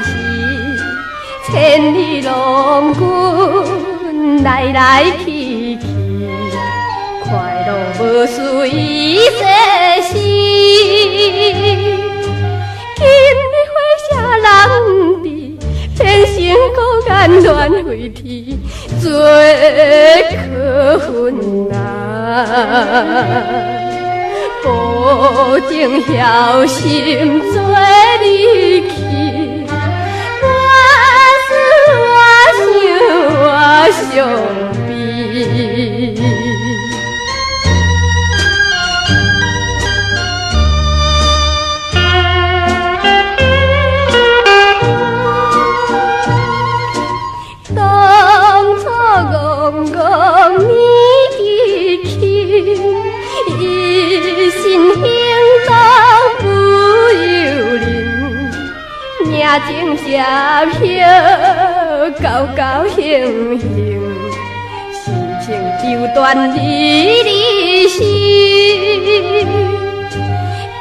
是千里郎君来来去去，快乐无随世事。今日花谢人知，变成孤雁乱飞天，做可恨啊！保证晓心做离去，我想我伤悲。当初戆戆年纪轻，一心行动不由人，命情接受高高兴兴，心情丢断离离心。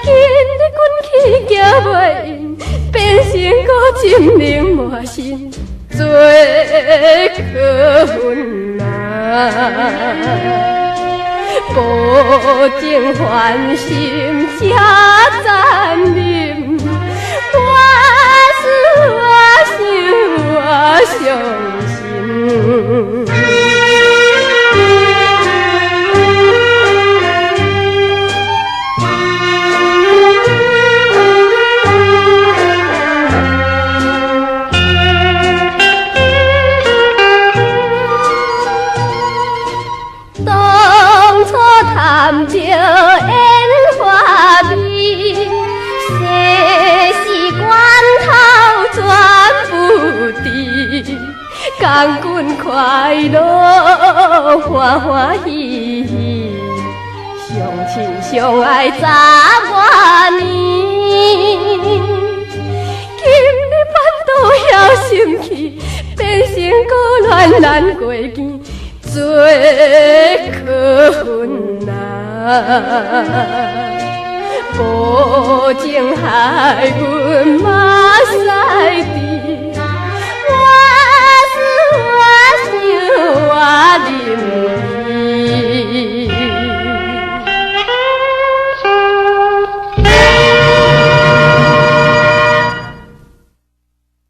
今日阮去行袂赢，变成孤枕冷满身，做可恨啊！保证还心才残忍，我想我伤心。谈着烟花味，世事关头全不知。光棍快乐，欢欢喜喜，相亲相爱十多年。今日反倒晓心气，变成孤恋难过肩。做可恨啊！保证害阮马赛地。